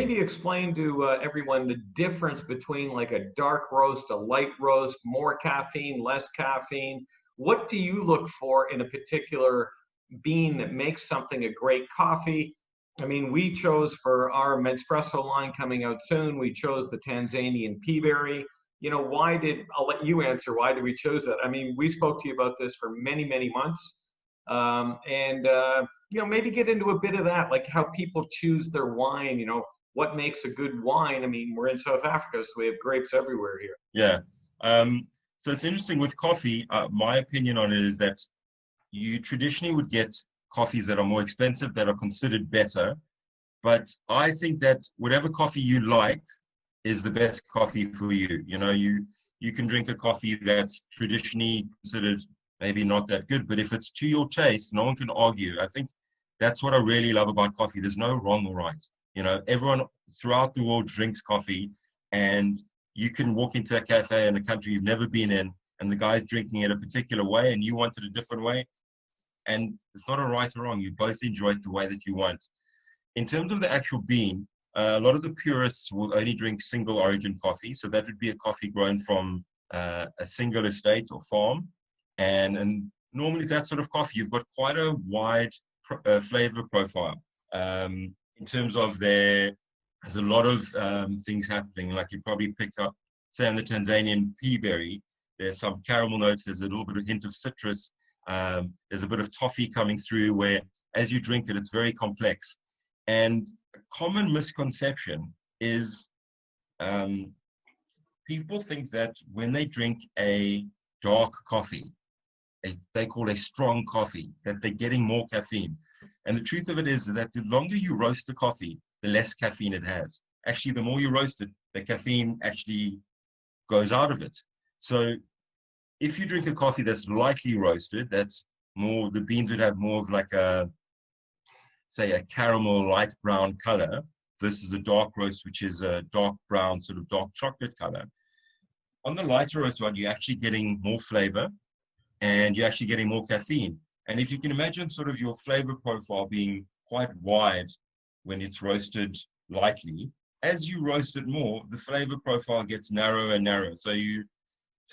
maybe explain to everyone the difference between like a dark roast, a light roast, more caffeine, less caffeine. What do you look for in a particular bean that makes something a great coffee? I mean, we chose for our Espresso line coming out soon, we chose the Tanzanian peaberry. I'll let you answer, why did we choose that? I mean, we spoke to you about this for many, many months. Maybe get into a bit of that, like how people choose their wine, what makes a good wine. I mean, we're in South Africa, so we have grapes everywhere here. Yeah. So it's interesting with coffee. My opinion on it is that you traditionally would get coffees that are more expensive, that are considered better. But I think that whatever coffee you like is the best coffee for you. You can drink a coffee that's traditionally considered maybe not that good, but if it's to your taste, no one can argue. I think that's what I really love about coffee. There's no wrong or right. Everyone throughout the world drinks coffee, and you can walk into a cafe in a country you've never been in, and the guy's drinking it a particular way, and you want it a different way. And it's not a right or wrong. You both enjoy it the way that you want. In terms of the actual bean, a lot of the purists will only drink single origin coffee. So that would be a coffee grown from a single estate or farm. And normally that sort of coffee, you've got quite a wide flavor profile. In terms of there's a lot of things happening. Like you probably pick up, say, on the Tanzanian peaberry, there's some caramel notes, there's a little bit of hint of citrus. There's a bit of toffee coming through where as you drink it, it's very complex. And a common misconception is people think that when they drink a dark coffee, they call a strong coffee, that they're getting more caffeine. And the truth of it is that the longer you roast the coffee, the less caffeine it has. Actually, the more you roast it, the caffeine actually goes out of it. So if you drink a coffee that's lightly roasted, that's more, the beans would have more of like say a caramel light brown color versus the dark roast, which is a dark brown, sort of dark chocolate color. On the lighter roast one, you're actually getting more flavor and you're actually getting more caffeine. And if you can imagine sort of your flavor profile being quite wide when it's roasted lightly, as you roast it more, the flavor profile gets narrower and narrower. So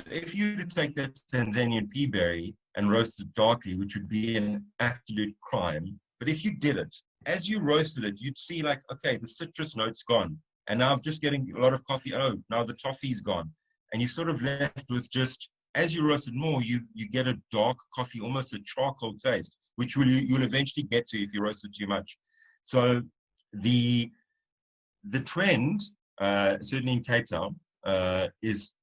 if you were to take that Tanzanian peaberry and roast it darkly, which would be an absolute crime, but if you did it, as you roasted it, you'd see like, okay, the citrus note's gone. And now I'm just getting a lot of coffee. Oh, now the toffee's gone. And you're sort of left with just, as you roast it more, you get a dark coffee, almost a charcoal taste, which you'll eventually get to if you roast it too much. So the trend, certainly in Cape Town, is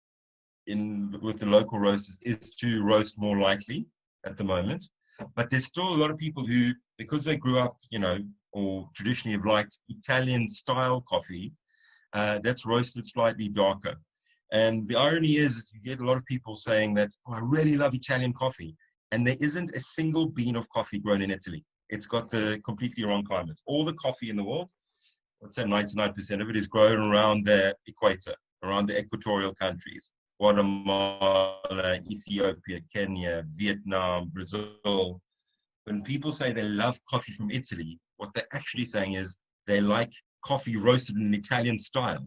with the local roasters, is to roast more lightly at the moment. But there's still a lot of people who, because they grew up, or traditionally have liked Italian style coffee, that's roasted slightly darker. And the irony is you get a lot of people saying that, oh, I really love Italian coffee. And there isn't a single bean of coffee grown in Italy. It's got the completely wrong climate. All the coffee in the world, let's say 99% of it, is grown around the equator, around the equatorial countries. Guatemala, Ethiopia, Kenya, Vietnam, Brazil. When people say they love coffee from Italy, what they're actually saying is they like coffee roasted in an Italian style.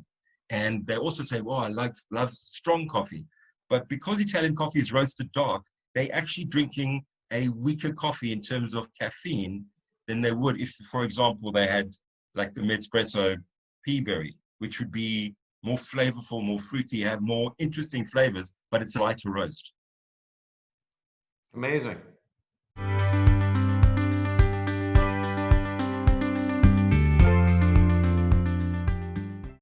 And they also say, well, I love strong coffee. But because Italian coffee is roasted dark, they're actually drinking a weaker coffee in terms of caffeine than they would if, for example, they had like the M2Bio peaberry, which would be more flavorful, more fruity, have more interesting flavors, but it's a lighter roast. Amazing.